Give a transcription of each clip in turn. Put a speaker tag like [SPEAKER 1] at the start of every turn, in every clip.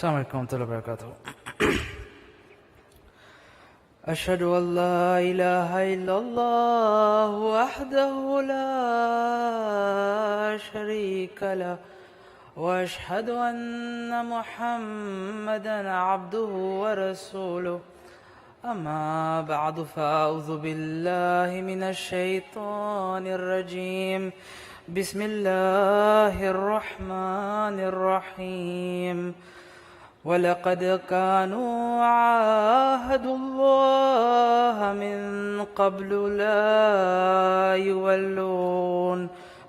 [SPEAKER 1] السلام عليكم ورحمة الله وبركاته. أشهد أن لا إله إلا الله وحده لا شريك له وأشهد أن محمدا عبده ورسوله. أما بعد فأعوذ بالله من الشيطان الرجيم. بسم الله الرحمن الرحيم. ولقد كانوا عاهدوا الله من قبل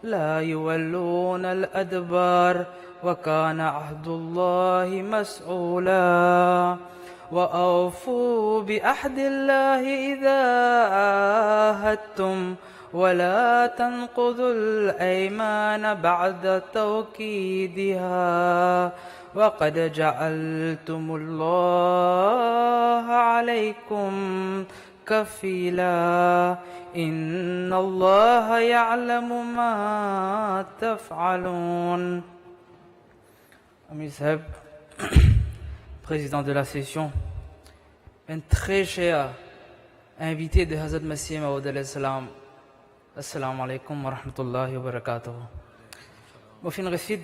[SPEAKER 1] لا يولون الأدبار وكان عهد الله مسؤولا. وأوفوا بعهد الله إذا عاهدتم ولا تنقضوا الأيمان بعد توكيدها وقد جعلتم الله عليكم كفيلا إن الله يعلم ما تفعلون. Ami Saheb, président de la session, un très cher invité de Hazrat Masih Maud alayhi salam. Assalamu alaikum wa rahmatullahi wa barakatuh. Mofin récite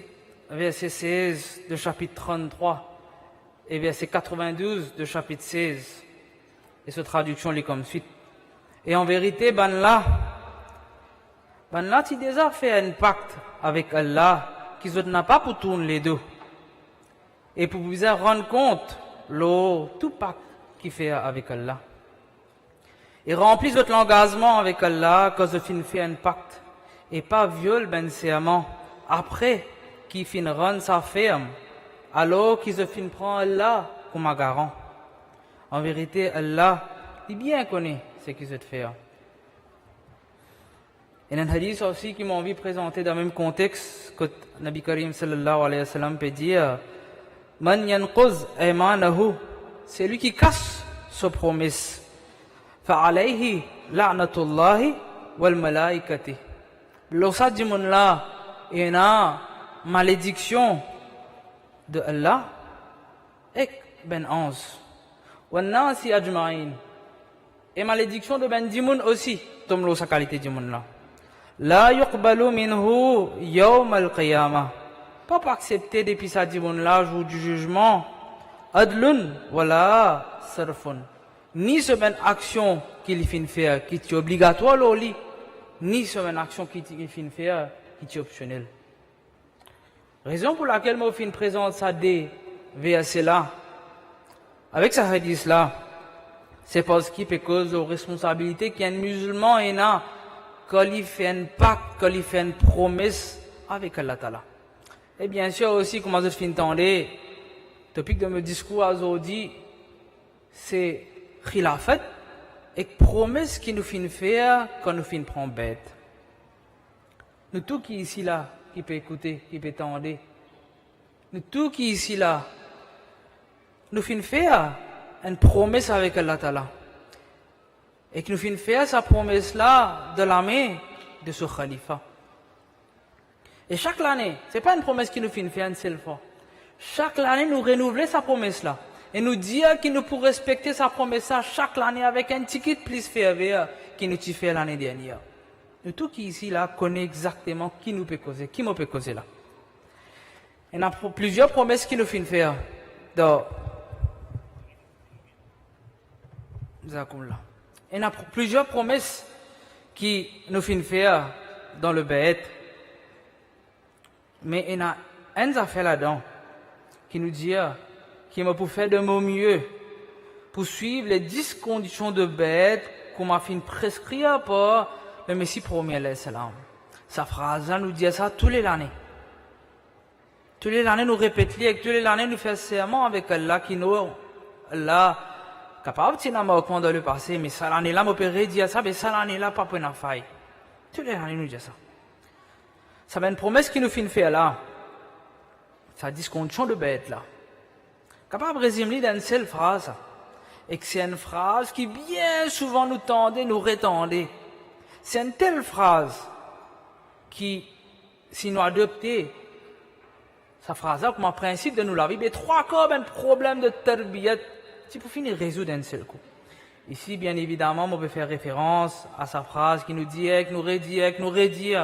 [SPEAKER 1] verset 16 de chapitre 33 et verset 92 de chapitre 16. Et cette traduction lit comme suite. Et en vérité, Banla, tu déjà fait un pacte avec Allah qui n'a pas pour tourner les deux. Et pour vous rendre compte, tout pacte qu'il fait avec Allah. Et remplis votre engagement avec Allah quand vous fait un pacte. Et pas viol ben serment après qu'il fin rendre sa ferme, alors qu'il se fin prend Allah comme un garant. En vérité, Allah, il bien connaît ce qu'il se fait. Et un hadith aussi qui m'a envie de présenter dans le même contexte que Nabi Karim sallallahu alayhi wa sallam peut dire, Man yanquz aymanahu, c'est lui qui casse sa promesse. Fa'alayhi la'natullahi wal malaikati. L'osa dit mon là, il y a malédiction de Allah et ben ange. Wa nasi ajma'in. Et malédiction de ben dimoun aussi, comme l'osa qualité dimoun là. La yuqbalu minhu yawm al-qiyamah. Pas pour accepter depuis sa dimoun là, jour du jugement. Adlun wala sarfun. Ni sur une action qu'il fin faire qui est obligatoire au lit, ni sur une action qu'il fin faire qui est optionnelle. Raison pour laquelle moi fin présente ça des versets là, avec sa hadith là, c'est parce qu'il peut cause de responsabilité qu'un musulman est là quand il fait un pacte, quand il fait une promesse avec Allah Ta'ala. Et bien sûr aussi, comme je fin entendre, le topic de mon discours aujourd'hui, c'est khilafat et promesse qui nous fin faire quand nous fin prend bête. Nous tous qui ici là, qui peut écouter, qui peut entendre, nous tous qui ici là, nous fin faire une promesse avec Allah Ta'ala. Et que nous fin faire sa promesse là de la main de ce khalifa. Et chaque année, c'est pas une promesse qui nous fin faire une seule fois. Chaque année, nous renouveler sa promesse là. Et nous dire qu'il nous pour respecter sa promesse là chaque année avec un ticket plus ferveur qu'il nous fait l'année dernière. Nous tous qui ici là connaissons exactement qui nous peut causer, qui nous peut causer là. Il y a plusieurs promesses qui nous fin faire. Donc, il y a plusieurs promesses qui nous fin faire dans le bête. Mais il y a une affaire là-dedans qui nous dit qui m'a pour faire de mon mieux pour suivre les 10 conditions de bête qu'on m'a fait prescrire par le Messie premier alayhi salam. Sa phrase là nous dit ça tous les années. Tous les années nous répétons et tous les années nous faisons serment avec Allah qui nous Allah capable de nous dans le passé mais ça l'année là m'opérer dire ça mais ça l'année là pas pour une faille. Tous les années nous dit ça. Ça va une promesse qui nous fait faire là. Ça 10 conditions de bête là. Capable de résumer dans une seule phrase. Et que c'est une phrase qui bien souvent nous tendait, nous rétendait. C'est une telle phrase qui, si nous adoptons, Sa phrase là comme un principe de nous la vie, mais trois cas un problème de tarbiyat, c'est pour finir résoudre d'un seul coup. Ici, bien évidemment, on peut faire référence à sa phrase qui nous dit, nous redit,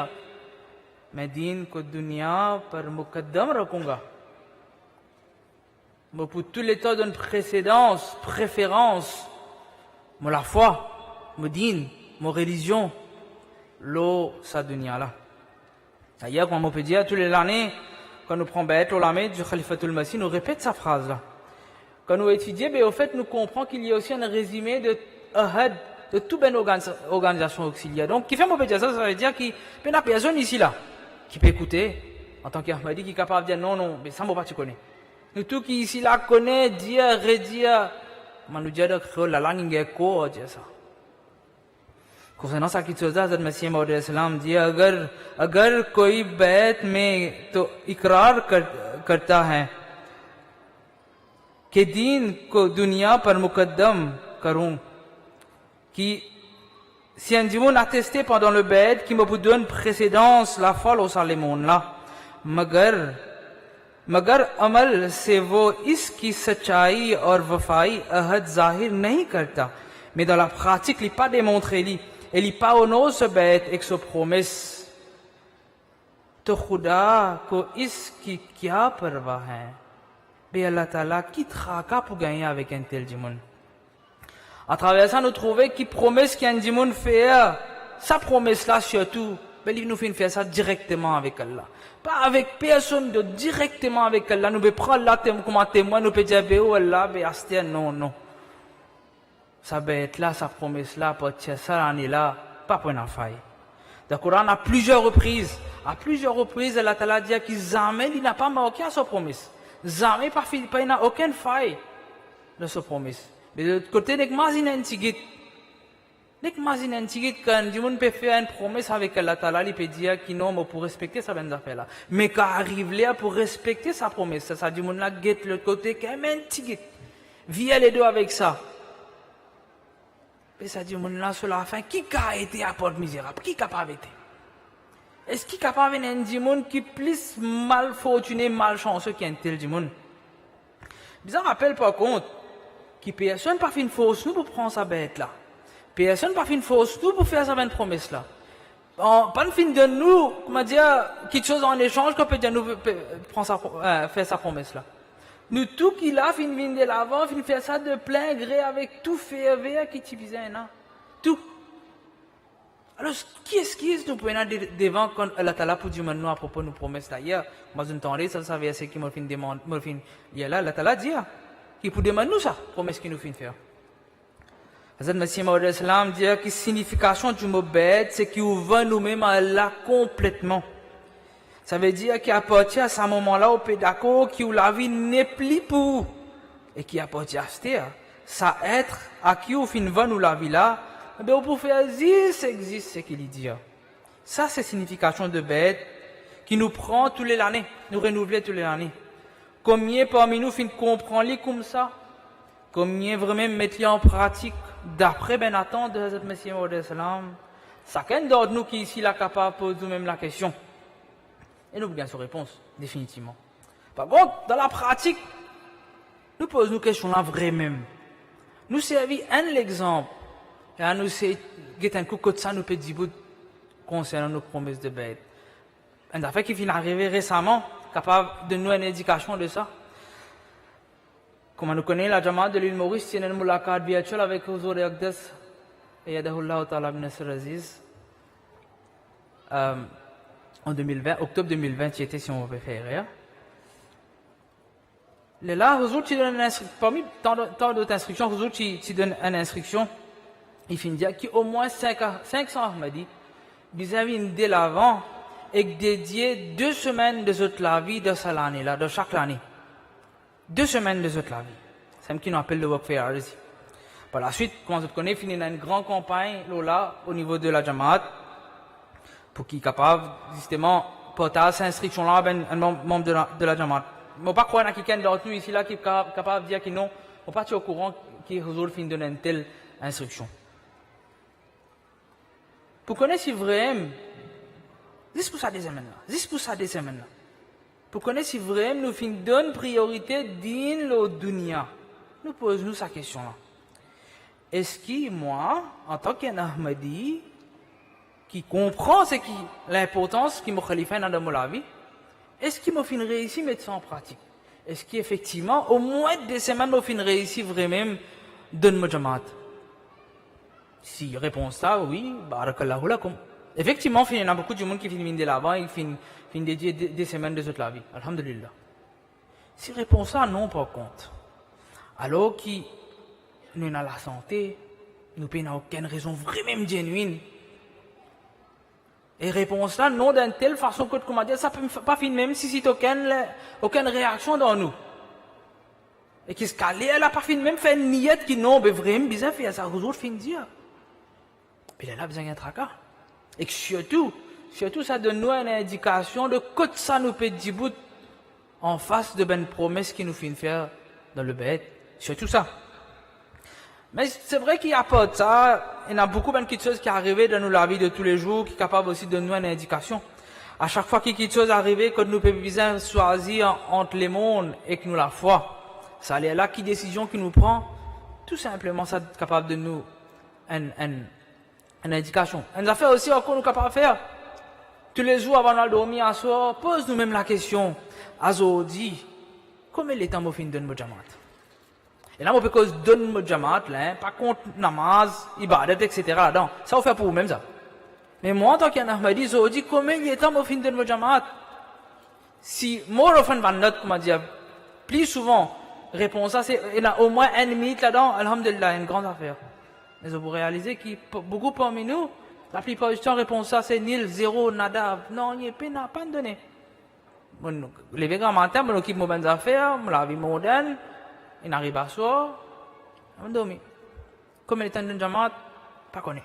[SPEAKER 1] mais din ko dunya par mukaddam rakunga. Mais pour tous les tas d'une précédence, préférence, moi la foi, mon din, mon religion, l'eau, sa dunya là. D'ailleurs, comme on peut dire, tous les années, quand nous prenons Bête au Lamed du Khalifatul Masih, nous répète sa phrase là. Quand nous étudions, au fait, nous comprenons qu'il y a aussi un résumé de ahad, de toute une organisation auxiliaire. Donc, qui fait mon dire ça, ça veut dire qu'il n'y a personne ici là, qui peut écouter, en tant qu'Ahmadi, qui est capable de dire non, mais ça, moi pas tu connais. Nous tous qui ici là connaît, dire, redire, mais nous dire que la langue est quoi, dire ça. Concernant ça, qui se dit, Hazrat Masih Maud Salam dit, agar koi बैत में तो इकरार करता है कि दीन को दुनिया पर मुकद्दम करूं, qui si un dimanche attesté pendant le bête qui me donne précédence la folle au salimon là, मगर अमल से वो इसकी सच्चाई और वफाई अहद जाहिर नहीं करता, mais dans la pratique il pas démontré lui. Et il pas honore ce bête avec sa promesse. To Khuda ko iski kya parwa hai. Mais Allah Ta'ala quittera pour gagner avec un tel djimoun. À travers ça, nous trouvons qu'il promesse qu'un djimoun fait sa promesse là surtout. Mais il nous fait faire ça directement avec Allah. Pas avec personne, directement avec Allah. Nous pouvons prendre là comme un témoin, nous pouvons dire, oh Allah, non. Ça va être là, sa promesse là, ça l'année là, pas pour une affaire. Le Coran, à plusieurs reprises, Allah Ta'ala dit qu'il jamais il n'a pas manqué à sa promesse. Jamais il n'a aucune faille de sa promesse. Mais de l'autre côté, dès que Mazin Antigit, quand on peut faire une promesse avec Allah Ta'ala, il peut dire qu'il non, pour respecter sa bonne affaire là. Mais quand arrive là pour respecter sa promesse, ça dit, mon là, guette l'autre côté, quand même Antigit. Viens les deux avec ça. Et ça dit, mon là, sur la fin, qui a été à porte misérable? Qui a pas été? Est-ce qu'il est capable d'un dimon qui est plus mal fortuné, malchanceux qu'un tel dimon? Bizarre rappelle par contre, que personne n'a fait une fausse nous pour prendre sa bête là. Personne n'a fait une fausse nous pour faire sa bonne promesse là. Pas une fin de nous, comment dire, quelque chose en échange qu'on peut dire nous faire sa promesse là. Nous, tout qu'il a, fin de l'avant, fin faire ça de plein gré avec tout fait qui t'y visait, non? Tout. Alors, qui est-ce nous prenons devant quand Allah Ta'ala pour dire maintenant à propos de nos promesses d'ailleurs? Moi, je n'entendais ça, ça verset qui m'a fait demander, il y a là, Allah Ta'ala dit, qui pour demander nous ça, promesse qui nous fait faire. Hazrat Masih Maud Salam dit que la signification du mot bête, c'est qu'il ouvre nous-mêmes à Allah complètement. Ça veut dire qu'il appartient à ce moment-là au pédago qui où la vie n'est plus pour et qui appartient à ça être à qui au fin va nous la vie là, mais on peut faire existe ce qu'il dit. Ça c'est signification de bête qui nous prend tous les années, nous renouveler tous les années. Combien parmi nous fin comprendre comme ça, combien vraiment mettre en pratique d'après ben attendre de Hazrat Masih Maud Salam. Chacun d'entre nous qui ici là capable poser nous-mêmes la question. Et nous gagnons sa réponse, définitivement. Par contre, dans la pratique, nous posons nos questions là vraiment. Nous servons un exemple. Et nous c'est un coup de ça nous peut dire concernant nos promesses de bête. Un affaire qui vient d'arriver récemment, capable de nous une indication de ça. Comme nous connaissons la Jamaat de l'île Maurice, c'est une mulaqat virtuelle avec Huzur Aqdas et Yadahullah Ta'ala bin Nasr Aziz. En 2020, octobre 2020, qui était si on veut faire. Là, Huzur, tu donnes une instruction, parmi tant d'autres instructions, Huzur, tu donnes une instruction, il finit dire qu'il y a au moins 500 Ahmadis, vis-à-vis de l'avant, et dédié 2 semaines de toute la vie de cette année-là, de chaque année. 2 semaines de toute la vie. C'est ce qu'on appelle le work fair ici. Par la suite, comme vous connaissez, finit une grande campagne, là, au niveau de la Jamaat, pour qu'il soit capable, justement, porter cette instruction-là à un membre de la Jamaat. Je ne pas croire qu'il y a quelqu'un d'entre nous ici là qui est capable de dire que non, on n'est pas au courant qu'il Huzur fin donner une telle instruction. Pour connaître si vraiment, juste pour ça des semaines là, pour connaître si vraiment nous fin donne priorité dans le dunya. Nous posons cette question-là. Est-ce que moi, en tant qu'un Ahmadi, qui comprend l'importance qui me khalifa dans la vie, est-ce qu'il m'a fin réussi à mettre ça en pratique? Est-ce qu'effectivement, au moins des semaines, m'a fin réussi vraiment de me jamaat? Si réponse ça, oui, barakallahu lakum. Effectivement, il y a beaucoup de monde qui finit là-bas et qui finit dédier des semaines de toute la vie. Alhamdulillah. Si réponse ça, non, par contre. Alors que nous avons la santé, nous n'avons aucune raison vraiment genuine. Et réponse là, non, d'une telle façon que, comment dire, ça peut pas finir même si c'est aucune réaction dans nous. Et qu'est-ce qu'elle elle a pas fini même fait une niette qui non, mais vraiment, bizarre, fait ça, vous autres, fin dire. Puis elle a besoin d'un tracas. Et que surtout, ça donne nous une indication de quoi ça nous peut dire en face de ben promesse qui nous fait faire dans le bête. Surtout ça. Mais c'est vrai qu'il n'y a pas de ça. Il y a beaucoup de choses qui arrivent dans la vie de tous les jours, qui sont capables aussi de donner une indication. À chaque fois qu'il y a quelque chose arrive, que nous pouvons bien choisir entre les mondes et que nous la foi. Ça est là qui décision qui nous prend. Tout simplement, ça est capable de nous une indication. Une affaire aussi encore nous capables de faire. Tous les jours avant de dormir à soir, pose nous-mêmes la question. Azodi, comment est temps fin de nos jamaat? Et là, on peut cause donne nos jamaat, là, pas contre namaz, ibadat, etc. là-dedans. Ça, on fait pour vous-même, ça. Mais moi, en tant qu'un Ahmadi, Azodi, comment est temps fin de nos jamaat? Si, more often than not, comment dire, plus souvent, réponse ça, c'est, il y a au moins une minute là-dedans, alhamdulillah, une grande affaire. Mais vous réalisez que beaucoup parmi nous, la plupart du temps, réponse ça, c'est nil, zéro, nada. Non, il n'y a pas de données. Bon, les grands matins, on occupe nos bonnes affaires, la vie moderne, il arrive à soir, on dormit. Comme il est en jamaat, pas connu.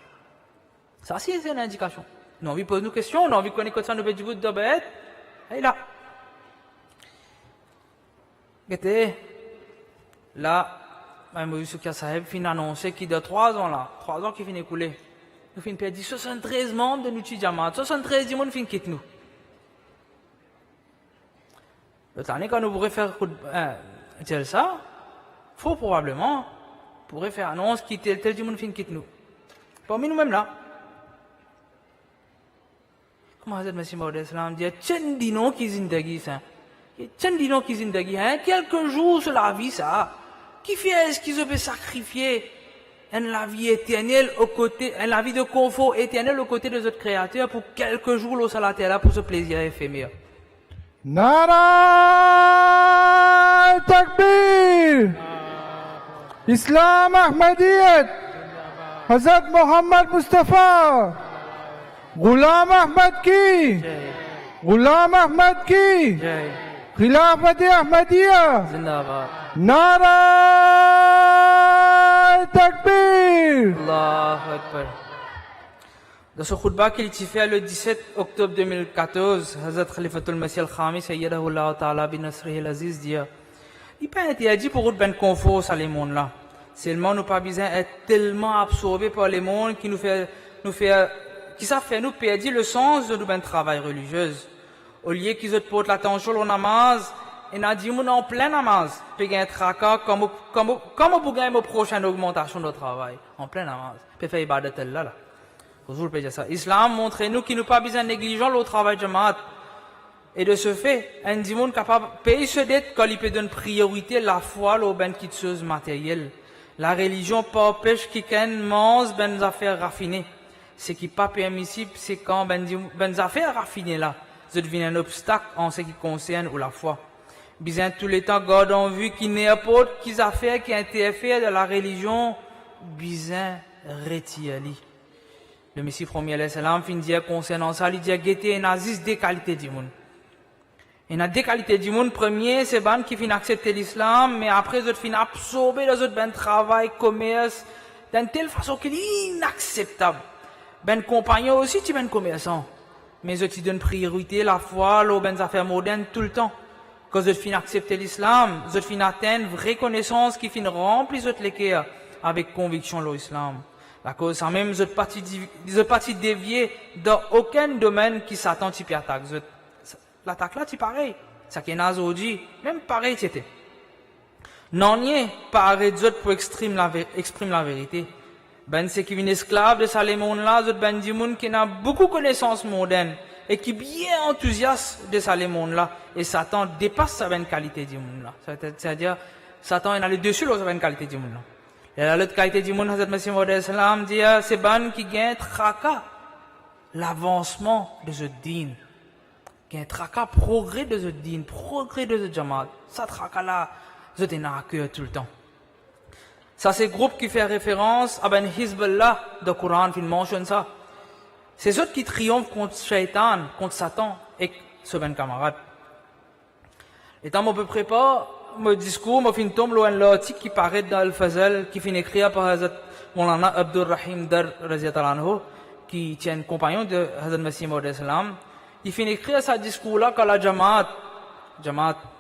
[SPEAKER 1] Ça, c'est une indication. Nous avons envie de poser nos questions, nous avons envie de connaître ça, nous avons dit de bête. Et là. Là, Mme Soukia Saheb fin annoncé qu'il y a 3 ans là, 3 ans qui finissent écouler. Nous finissons perdu 73 membres de notre jamaat, 73 du monde finissent quitter nous. L'autre année, quand nous pourrions faire ça, faut probablement, pourrait faire annonce qui tel du monde finit quitte nous. Parmi nous-mêmes là. Comment Hazrat Masih Maud Islam dit, Tchendino qui zindagi ça. Tchendino qui zindagi, hein, quelques jours sur la vie ça. Qui fait est-ce qu'ils se peut sacrifier la vie éternelle aux côtés, la vie de confort éternel aux côtés des autres créateurs pour quelques jours au salaté là pour ce plaisir éphémère.
[SPEAKER 2] Nara Takbir Islam Ahmadiyat Hazrat Muhammad Mustafa Ghulam Ahmad ki Ghulam Ahmad ki Khilafat Ahmadiyya
[SPEAKER 1] Zindabad.
[SPEAKER 2] Nara Takbir
[SPEAKER 1] Allahu Akbar. Dans ce khutbah qu'il fait le 17 octobre 2014, Hazrat Khalifatul Masih al-Khami, Sayyidahullah Ta'ala bin Nasrihi al-Aziz, dit, il pas interdit pour nous ben confort à les mondes là. Seulement, nous pas besoin d'être tellement absorbés par les mondes qui qui ça fait nous perdre le sens de notre travail religieux. Au lieu qu'ils portent l'attention au namaz, et n'a dit en plein namaz, puis gagner tracas comme pour gagner une prochaine augmentation de travail. En plein namaz. Puis faire ibadat là. Islam montre nous qu'il nous pas besoin négligent le travail de jamaat. Et de ce fait, un monde capable de payer ce dette quand il peut donner priorité la foi aux ben qui choses matérielles. La religion pas empêche qui mange ben affaires raffinées. Ce qui n'est pas permissible, c'est quand ben affaires raffinées là, ça devient un obstacle en ce qui concerne ou la foi. Bien tous les temps, garde en vue qu'il n'importe quelles affaires qui interfèrent de la religion, bien retirez-les. Le Messie premier alayhi salam fin dire concernant ça, il dit guetter en Aziz des qualités du monde. Il y a des qualités du monde. Premier, c'est ban qui fin accepter l'islam, mais après, ils fin absorber les autres ben travail, commerce, d'une telle façon qu'il est inacceptable. Ben compagnon aussi, tu ben commerçant. Mais ils donnent priorité la foi, aux ben affaires modernes tout le temps. Quand ils fin accepter l'islam, ils fin atteindre vraie connaissance qui fin remplir les autres l'équerre avec conviction l'islam. La cause, c'est même, ils ont parti dévier dans aucun domaine qui s'attend à attaque. L'attaque là, c'est pareil. Ça qui est aujourd'hui, même pareil c'était. Non, n'y pareil d'autres pour exprimer la vérité. Ben, c'est qui vient esclave de ça, les mondes là, d'autres ben du monde qui n'a beaucoup de connaissances modernes et qui est bien enthousiaste de ça, les mondes là. Et Satan dépasse sa bonne qualité du monde là. C'est-à-dire, Satan il a le dessus de sa bonne qualité du monde là. Et la l'autre qualité du monde, Hazrat Masih Maud Islam dit, c'est ben qui gagne tracas l'avancement de ce dîn. Qui gagne tracas progrès de ce dîn, progrès de ce jamaat. Ça tracas là, je t'en ai à cœur tout le temps. Ça, c'est le groupe qui fait référence à Ben Hizballah de Coran, qui mentionne ça. C'est ceux qui triomphent contre Shaitan, contre Satan, et ce ben camarade. Et tant qu'on peut préparer mon discours, mon fin tombe loin l'article qui paraît dans le Fazal, qui finit écrire par Hazrat Moulana Abdur Rahim Dar, qui tient un compagnon de Hazrat Masih Maud Islam. Il finit écrire ce discours-là quand la Jamaat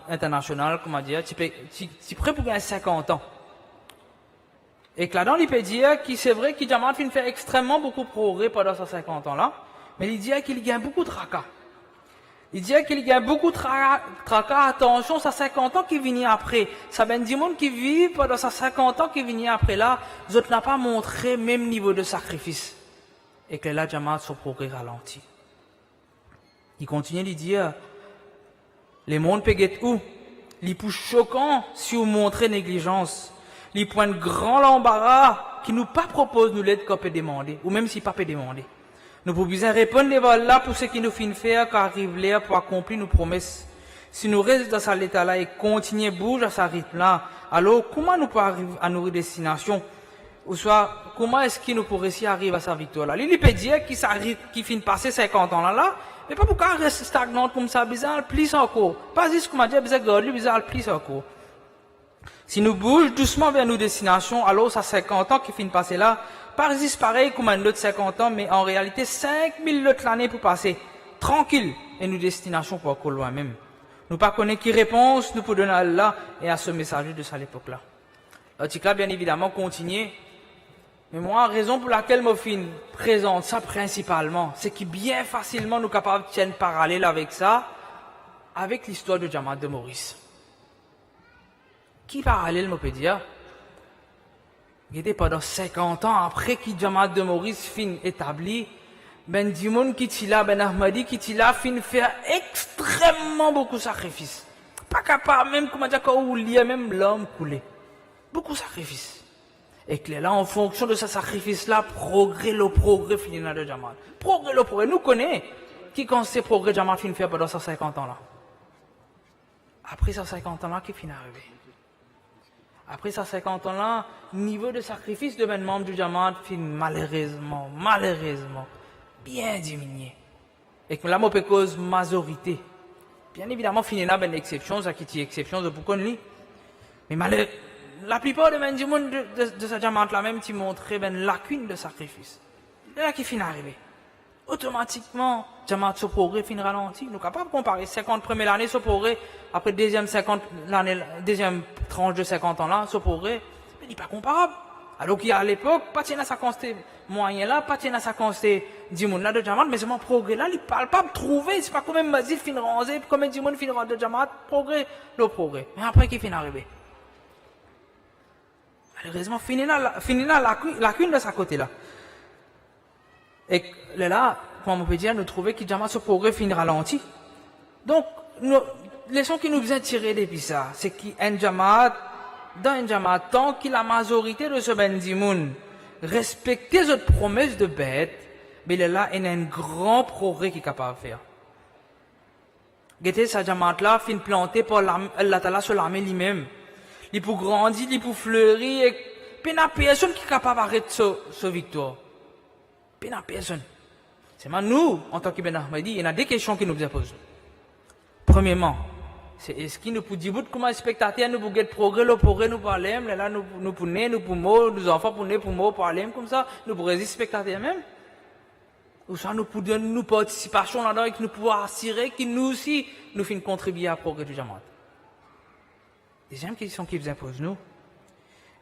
[SPEAKER 1] internationale, comme on dit, tu prêt pour gagner 50 ans. Et que là-dedans, il peut dire que c'est vrai que Jamaat fait extrêmement beaucoup de progrès pendant ces 50 ans-là, mais il dit qu'il gagne beaucoup de tracas. Il dit qu'il gagne beaucoup de tracas, attention, ça 50 ans qui viennent après. Ça ben du monde qui vit pendant ces 50 ans qui viennent après là, les autres n'ont pas montré le même niveau de sacrifice. Et que là, Jamaat, son progrès ralentit. Il continue de dire, les mondes peuvent être où? Les plus choquants si vous montrez négligence. Les points de grand l'embarras qui nous pas proposent nous l'aide qu'on peut demander, ou même si pas peut demander. Nous pouvons bien répondre les balles là pour ce qui nous finit faire, car arrive l'air pour accomplir nos promesses. Si nous restons dans cet état-là et continuons à bouger à ce rythme-là, alors comment nous pouvons arriver à nos destinations? Ou soit, comment est-ce qu'il nous pourrait réussir à arriver à sa victoire-là? Il peut dire qu'il finit de passer 50 ans là, mais pas pourquoi rester stagnant comme ça, bizarre, plus encore. Pas juste comme on dit, bizarre, plus encore. Si nous bougeons doucement vers nos destinations, alors ça 50 ans qui finit de passer là, pas juste pareil comme un autre 50 ans, mais en réalité 5000 autres l'année pour passer, tranquille, et nos destinations pour encore loin même. Nous pas connaître qui réponse, nous pour donner à Allah et à ce messager de cette époque-là. L'article bien évidemment continue, mais moi, la raison pour laquelle mon film présente ça principalement, c'est que bien facilement nous sommes capables de tenir parallèle avec ça, avec l'histoire de Jamaat de Maurice. Qui parallèle, me peut dire? Il était pendant 50 ans après que Jamaat de Maurice fin établi, ben du monde qui t'y là, ben Ahmadi qui t'y là, fin faire extrêmement beaucoup de sacrifices. Pas capable, même, comment dire, quand il y a même l'homme coulé. Beaucoup de sacrifices. Et que là, en fonction de ce sacrifice-là, progrès, finit dans le Jamaat. Progrès, nous connaissons qui quand c'est progrès Jamaat fin faire pendant ces 50 ans-là. Après ces 50 ans-là, qui finit arrivé. Après ces 50 ans-là, niveau de sacrifice de ben membre du Jamaat fin malheureusement, bien diminué. Et que là, on peut cause majorité. Bien évidemment, finit là, ben exception, ça qui est exception de beaucoup de lui. Mais la plupart des men du monde de ce Jamaat-là même, qui montraient ben lacune de sacrifice. C'est là qui finit arrivé. Automatiquement, Jamaat se progrès fin ralenti. Nous sommes capables de comparer 50 premières années, se progrès, après deuxième tranche de 50 ans là, se progrès, mais il n'est pas comparable. Alors qu'il y a à l'époque, pas tiens à sa quantité moyen là, pas tiens à sa quantité du monde là de Jamaat, mais seulement progrès là, il parle pas de trouver, c'est pas comme même Mazil fin rangé, comme du monde fin de Jamaat, progrès. Mais après qui fin arrivé. Malheureusement, fini là, lacune de sa côté là. Et là, comme on peut dire, nous trouvons que Jamaat ce progrès finit ralenti. Donc, les leçons qui nous viennent tirer depuis ça, c'est qu'un Jamaat, dans un Jamaat, tant que la majorité de ce bendimoun respecte les autres promesses de bête, mais là, il y a un grand progrès qui est capable de faire. Guettez, ce Jamaat-là, finit planté par Allah Ta'ala sur l'armée lui-même. Il peut grandir, il peut fleurir, et puis il n'y a personne qui est capable d'arrêter ce victoire. Il n'y a personne. C'est maintenant nous, en tant que Ben Ahmadi, il y a des questions qui nous posent. Premièrement, c'est est-ce qu'il nous peut dire comment spectateurs nous pouvons progrès, nous parler, là nous pour naître, nous pour mourir, nos enfants pour naître, pour mourir, parler comme ça, nous pour résister spectateurs même. Ou ça nous pour donner nos participations là-dedans et que nous pouvons assurer que nous aussi, nous faisons contribuer à progrès du Jamaat. Deuxième question qui vous impose nous.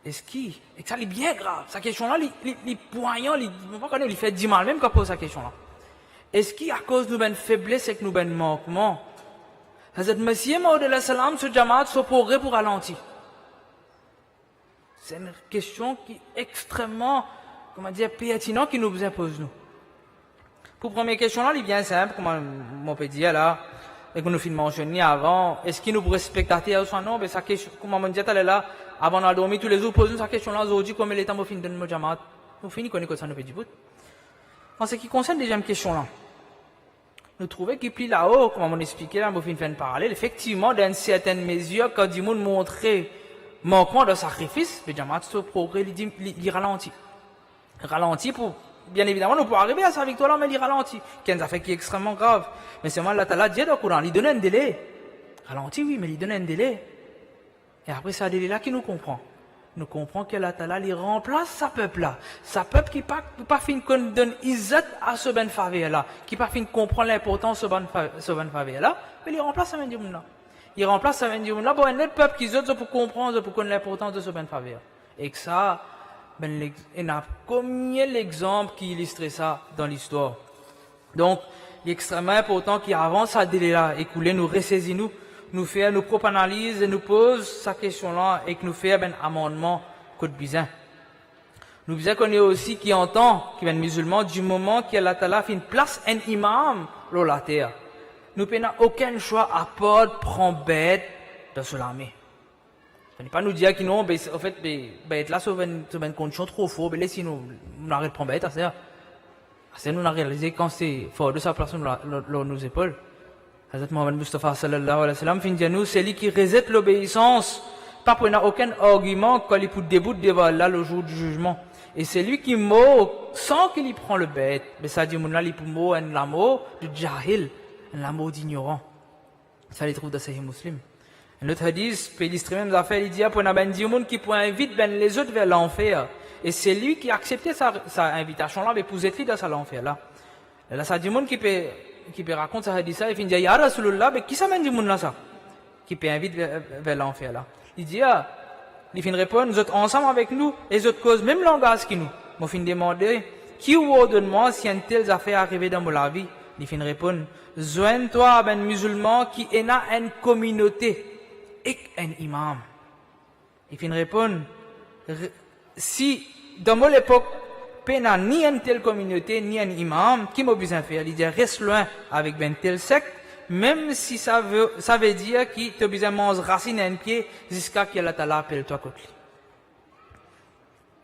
[SPEAKER 1] Est-ce et ça est bien grave, sa question-là, les poignants, il fait du mal même quand on pose sa question-là. Est-ce qu'à cause de nos faiblesses et que nous manquements, Hazrat Masih Maud alayhi salam, ce Jamaat, ce progrès pour ralentir. C'est une question qui est extrêmement, comment dire, pertinente qui nous impose, nous. Pour la première question là, elle est bien simple, comme on peut dire là, et que nous finissons mentionné avant, est-ce qu'il nous pourrait spectater ou soit non, ben sa question, comme on dit, elle est là, avant de dormir tous les jours, posons sa question là, aujourd'hui, comme elle est en fin de notre Jamaat. Nous finissons connaître ça, nous petit bout. En ce qui concerne la deuxième question là, nous trouvons qu'il plie là-haut, comme on expliqué là, nous finissons faire un parallèle, effectivement, dans une certaine mesure, quand du monde montrait manquement de sacrifice, le Jamaat, ce progrès, il ralentit. Ralentit pour, bien évidemment, nous pouvons arriver à sa victoire là, mais il ralentit. Qu'il y a un affaire qui est extrêmement grave. Mais c'est moi, Allah Ta'ala dit dans le Coran, il donne un délai. Ralentit, oui, mais il donne un délai. Et après, c'est un délai là qui nous comprend. Nous comprenons que Allah Ta'ala, il remplace sa peuple là. Sa peuple qui pas fin qu'on donne izzat à ce ben faveur là. Qui pas fin comprendre l'importance de ce ben faveur là. Mais il remplace sa ben dioum là. Il remplace sa ben dioum là pour un autre peuple qui autres pour comprendre, pour connaître l'importance de ce ben faveur. Et que ça, ben, il y a combien d'exemples qui illustrent ça dans l'histoire. Donc, il est extrêmement important qu'avant ce délai-là écoulé, nous ressaisis nous fait nos propres analyses et nous pose sa question-là et que nous fait un amendement côté bizarre. Nous bizarre qu'on est aussi qui entend, qui est musulman, du moment qu'Allah Ta'ala fait une place un imam dans la terre. Nous n'avons aucun choix à part de prendre bête dans ce l'armée. Ce n'est pas nous dire que non, ben, en fait, bête là, c'est une condition trop forte, mais sinon, nous arrêtons de prendre bête, c'est nous avons réalisé quand c'est fort de sa place sur nos épaules. Hazrat Muhammad Mustafa sallallahu alayhi wa sallam fin dit nous, c'est lui qui résette l'obéissance, pas pour aucun argument quand il peut debout devant Allah le jour du jugement. Et c'est lui qui moque sans qu'il y prend le bête. Mais ça dit, mon ali pour mot un l'amour du jahil, un l'amour d'ignorant. Ça les trouve dans Sahih Muslim. Un autre hadith peut illustrer même affaires, il dit, pour un ben monde qui peut inviter ben les autres vers l'enfer. Et c'est lui qui a accepté sa invitation là, mais pour être dans l'enfer là. Et là, ça dit monde qui peut raconter ça hadith ça, il dit, ya Rasulullah, mais qui ça mène du monde là ça? Qui peut inviter vers l'enfer là. Il dit, il fin répondre, vous êtes ensemble avec nous, et vous êtes cause même langage que nous. Moi, fin demander, qui ou ordonne-moi si une telle affaire arrivée dans ma vie? Il fin répondre, joins-toi à un musulman qui est dans une communauté, et un imam. Il fin répondre, si, dans mon époque, n'a ni une telle communauté, ni un imam, qui m'a besoin de faire? Il dit, reste loin avec une telle secte, même si ça veut dire qu'il te besoin de manger racine à un pied, jusqu'à ce qu'Allah Ta'ala appelle toi contre lui.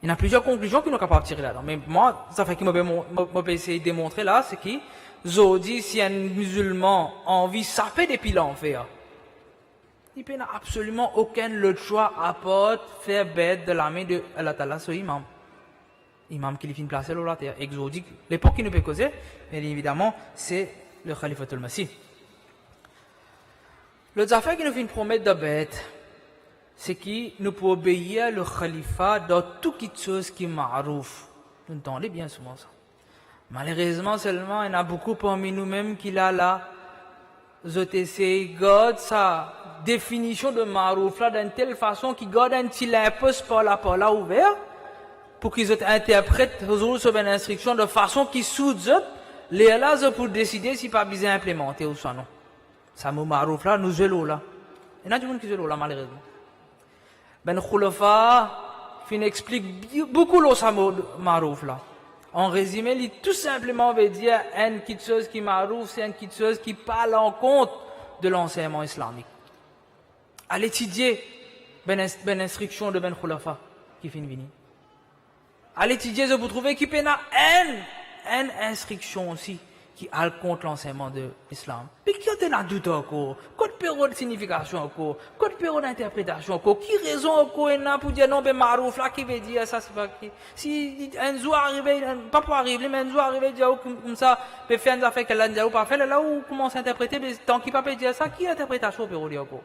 [SPEAKER 1] Il y a plusieurs conclusions que nous sommes capables de tirer là-dedans. Mais moi, ça fait qu'il m'a essayé de démontrer là, c'est que, aujourd'hui, si un musulman a envie de saper depuis l'enfer, il n'a absolument aucun autre choix à part faire bête de l'armée de Allah Ta'ala sur imam. Imam qui finit placé dans la terre. Exodique. L'époque qui nous peut causer, bien évidemment, c'est le Khalifatul Masih. L'autre affaire qui nous finit promettre de bête, c'est qu'il nous peut obéir le Khalifa dans toute chose qui est marouf. Vous entendez bien souvent ça. Malheureusement, seulement, il y en a beaucoup parmi nous-mêmes qui là, ZTC, garde sa définition de marouf là d'une telle façon qu'il garde un petit impose par là ouvert pour qu'ils interprètent sur une instruction de façon qui soude les là pour décider si pas bien implémenté ou soit non. Ça mot marouf là, nous zélo là. Il y en a du monde qui zélo là, malheureusement. Ben Khulafa fin explique beaucoup le ça mot marouf là. En résumé, il tout simplement veut dire une petite chose qui marouf, c'est une petite chose qui parle en compte de l'enseignement islamique. À l'étudier, ben instruction de Ben Khulafa qui finit venir. À l'étudier, vous trouvez qu'il y a une instruction aussi qui a contre l'enseignement de l'islam. Mais qui a un doute encore? Quelle période de signification encore? Quelle période d'interprétation encore? Qui raison encore pour dire non, ben marouf là qui veut dire ça, c'est pas qui? Si un jour arrivé, pas pour arriver, mais un jour arrivé, dire comme ça, peut faire une affaire qu'elle a dit ou pas fait, là où commence à interpréter, mais tant qu'il ne peut pas dire ça, qui interprétation peut dire encore?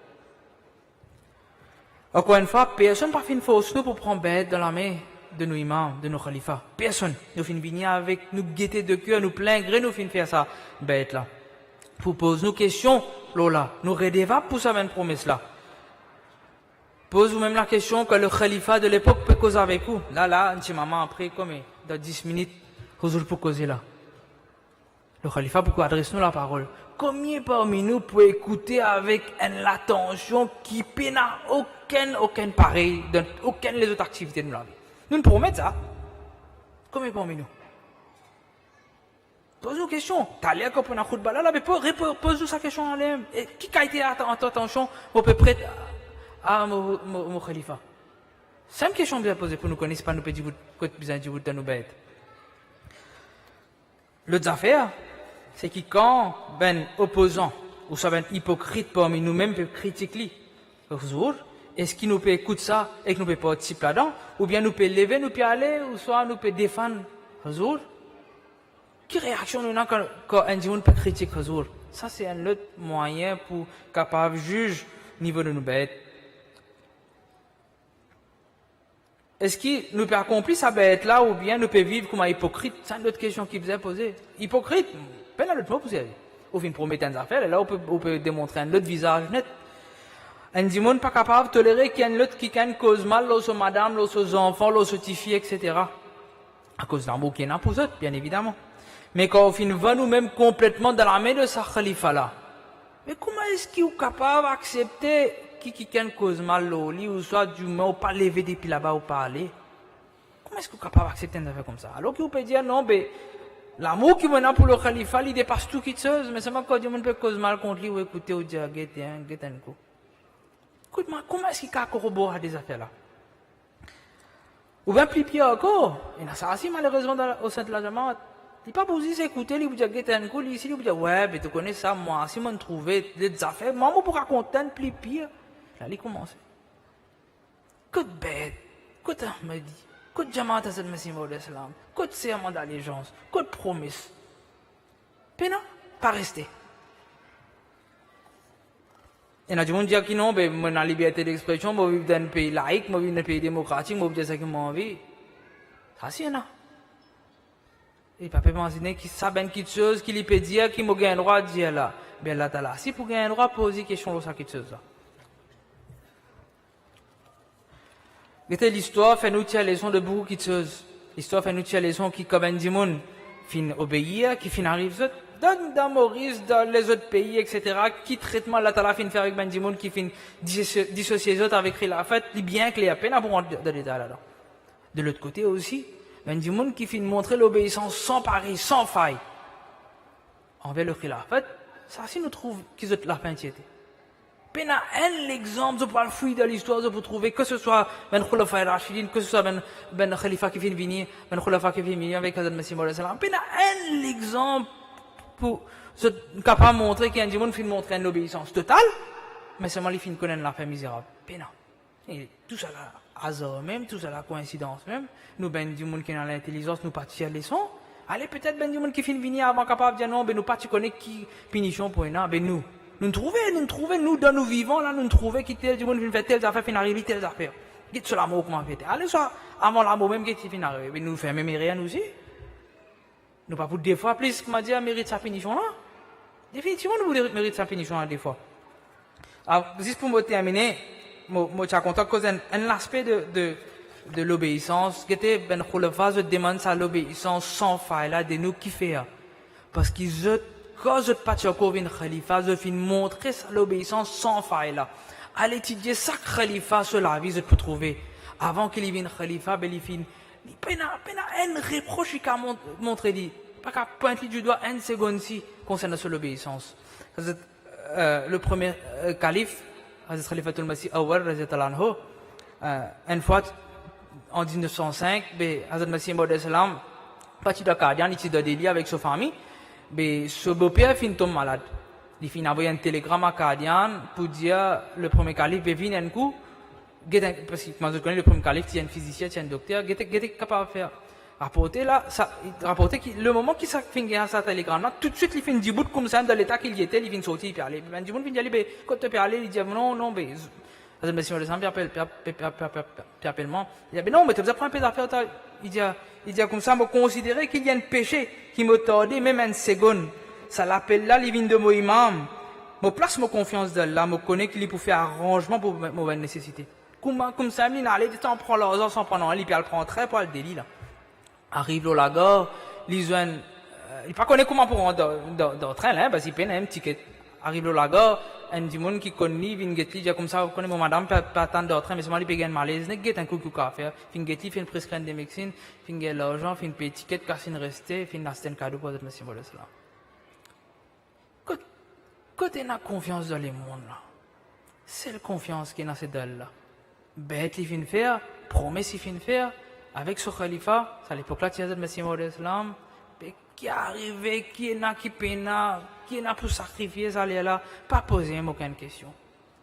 [SPEAKER 1] Encore une fois, personne n'a pas fait une fausse nous pour prendre bête dans la main de nos imams, de nos khalifas. Personne. Nous finissons venir avec nous gaieté de cœur, nous plein gré, nous finissons faire ça, bête là. Pour poser nos questions, là, nous redevons pour ça, une promesse là. Pose vous-même la question que le khalifa de l'époque peut causer avec vous. Là, un petit moment après, comme dans 10 minutes, vous pour causer là. Le khalifa, pourquoi adresse-nous la parole? combien parmi nous peut écouter avec l'attention qui n'a aucun pareil dans aucune des autres activités de la vie? Nous nous promettons ça. Combien parmi nous? Pose une question. T'as l'air qu'on peut en khutba là, mais pose-nous sa question à l'aime. Qui a été à ton attention au peu près à mon khalifa? C'est une question bien posée pour nous connaître, pas nous pédir que besoin de vous dans nos bêtes. L'autre affaire, c'est que quand ben opposant ou soit ben hypocrite parmi nous-mêmes peut critiquer est-ce qu'il nous peut écouter ça et que nous peut participer là-dedans, ou bien nous peut lever, nous peut aller, ou soit nous peut défendre quelle réaction nous avons quand un monde peut critiquer Hazur? Ça, c'est un autre moyen pour capable de juger le niveau de nos bêtes. Est-ce que nous peut accomplir sa bête là ou bien nous peut vivre comme un hypocrite? C'est une autre question qui vous est posée. Hypocrite, pas dans l'autre mot pour ça. Au fin, promettre des affaires, et là, on peut démontrer un autre visage net. Un monde pas capable de tolérer qu'il y a un autre qui a une cause mal, aux madame, aux enfants, aux petites filles, etc. À cause d'un mot qui est pour eux, bien évidemment. Mais quand on finit va nous-mêmes complètement dans la main de sa khalifa là, mais comment est-ce qu'il est capable d'accepter qui a une cause mal au lit ou soit du moins ou pas lever depuis là-bas ou pas aller? Comment est-ce qu'il est capable d'accepter une affaire comme ça? Alors qu'il peut dire non, mais l'amour qu'il m'a pour le khalifa, il dépasse tout qui chose, mais c'est même quand Dieu peut cause mal contre lui ou écouter ou dire guetter un coup. Écoute-moi, comment est-ce qu'il a corroboré des affaires là? Ou bien plus pire encore, il y a ça aussi malheureusement au sein de la Jamaat. Il n'est pas posé s'écouter, il vous dit guetter un coup, ici il vous dit ouais, mais tu connais ça, moi, si on trouvé des affaires, moi, je pourrais raconter un plus pire. Là, il commence. Que bête, que Ahmadi, que Jamaat Hazrat Masih Maud Islam, que serment d'allégeance, que promesse. Pena, pas rester. Il y a des gens qui disent que non, mais moi, la liberté d'expression, moi, je vis dans un pays laïque, moi, je vis dans un pays démocratique, moi, je vis ça que j'ai envie. Ça, c'est ça. Et pas peut imaginer qu'il sait bien quelque chose qu'il peut dire, qu'il m'a gagné le droit de dire là. Bien là, t'as là. Si pour gagner le droit, poser question de ça, quelque chose là. L'histoire fait nous tirer leçon de beaucoup de choses. L'histoire fait nous tirer leçon qui, comme un démon, fin obéir, qui fin arrive, dans Maurice, dans les autres pays, etc., qui traitement là, t'as là, fin faire avec ben démon, qui fin dissocier les autres avec la fête, il bien clair, peine à pour rentrer dans l'état là. De l'autre côté aussi, ben du monde qui finit montrer l'obéissance sans pari, sans faille envers le khilafat, ça aussi nous trouve qu'ils ont la piété. Pena un exemple, je peux le fouiller dans l'histoire, je peux trouver que ce soit ben Khulafa Rashidin, que ce soit ben Khalifa qui vient venir, ben Khulafa qui vient venir avec Hazrat Masih Maud Islam. Pena un exemple pour capable de montrer qu'il y a un monde qui montrer une obéissance totale, mais seulement les filles connaissent la fin misérable. Pena. Et tout ça là. Hasard même, tout ça la coïncidence même, nous ben du monde qui a l'intelligence, nous pas tirer les sons. Allez peut-être ben du monde qui finit venir avant capable de dire non, ben nous pas tu connais qui punition pour un ben nous trouvons nous dans nous vivants là, nous trouvons qui tel du monde vient faire telle affaire fin arriver telle affaire. Dites sur l'amour comment fait. Allez soit avant l'amour même qui fin arriver, ben nous fait même rien aussi. Nous pas pour des fois plus que m'a dit mérite sa punition là. Définitivement nous mérite sa punition là des fois. Alors juste pour me terminer, moi, je suis content cause un aspect de l'obéissance, qui était, ben, Khulafa, je demande ça l'obéissance sans faille, là, de nous qui fait, parce qu'ils quand je pas encore une khalifa, je finis montrer ça l'obéissance sans faille, là. Allez étudier ça, khalifa, sur la vie, je peux trouver. Avant qu'il y vienne khalifa, ben, il finit, pena, un reproche qu'il a montré, dit, pas qu'à pointer du doigt une seconde si, concernant sur l'obéissance. Le premier calife, Hazrat Khalifatul Masih Awwal radhiyallahu anhu, une fois en 1905, Hazrat Masih Maud Islam parti de Qadian, il était dans Delhi avec sa famille, son beau-père finit tomber malade. Il finit envoyer un télégramme à Qadian pour dire le premier calife vient un coup, parce que moi je connais le premier calife, c'est un physicien, c'est un docteur, il était capable de faire. Rapporter là, rapporter que le moment qu'il s'est fini à ce télégramme là, tout de suite il fait du bout comme ça dans l'état qu'il y était, il vient sortir, il peut aller. Ben du monde vient aller, quand tu peux aller, il dit non, mais Hazrat Masih Maud Islam appelle moi. Il dit non, mais tu as pris un peu d'affaires, il dit comme ça, me considérer qu'il y a un péché qui me tordait même une seconde. Ça l'appelle là, il vient de mon imam. Me place ma confiance dans là, me connaît qu'il peut faire arrangement pour ma nécessité. Comme ça, il allait, il prend l'argent sans prendre un lit, puis elle prend très pour le délit là. Arrive au lagar, ils ont il pas connaît comment pour rentrer dans train là, parce qu'il paye un ticket. Arrive au lago, un du monde qui connaît, vient guetter, dit comme ça, vous connaissez mon madame, pas attendre dans train, mais c'est moi qui paye un malaise, n'est guette un coup à faire. Fin guetter, fin prescrire des médecines, fin guetter l'argent, fin payer ticket, casse une restée, fin acheter un cadeau pour notre monsieur de cela. Côté n'a confiance dans les mondes là. C'est la confiance qui est dans cette dalle là. Bête il fin faire, promesse il fin faire, avec ce khalifa, c'est à l'époque là, tu as dit monsieur de l'islam, qui est arrivé, qui est là, qui peina, qui est là pour sacrifier ça là, pas poser aucune question.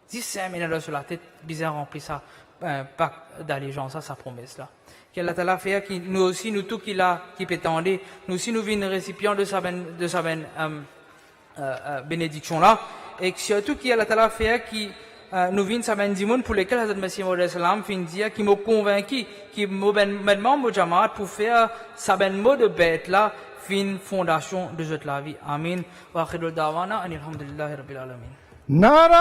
[SPEAKER 1] 15 minutes sur la tête, bizarre rempli ça, pas d'allégeance à sa promesse là. Qu'Allah Ta'ala fait, qui nous aussi, nous tous qui là, qui peut tendre, nous aussi nous vîmes récipients de sa bénédiction là, et surtout qui Allah Ta'ala fait, qui nous vîmes sa bénédiction pour lesquels Hazrat Masih Maud Salam fin dire, qui m'a convaincu, qui m'a demandé Jamaat pour faire sa bénédiction de bête là, fin fondation de cette la vie. Amin. Wa akhiru da'wana alhamdulillahi rabbil alamin.
[SPEAKER 2] Nara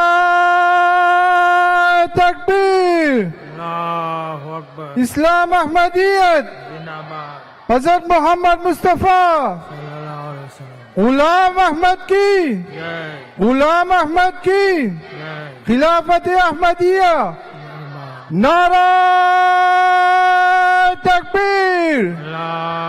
[SPEAKER 2] Takbir.
[SPEAKER 3] Allahu Akbar.
[SPEAKER 2] Islam Ahmadiyyat.
[SPEAKER 3] Zindabad.
[SPEAKER 2] Hazrat Muhammad Mustafa.
[SPEAKER 3] Sallallahu alaihi wasallam.
[SPEAKER 2] Ghulam Ahmad ki.
[SPEAKER 3] Jai.
[SPEAKER 2] Ghulam Ahmad ki.
[SPEAKER 3] Jai.
[SPEAKER 2] Khilafat Ahmadiyya.
[SPEAKER 3] Zindabad.
[SPEAKER 2] Nara Takbir.
[SPEAKER 3] Allah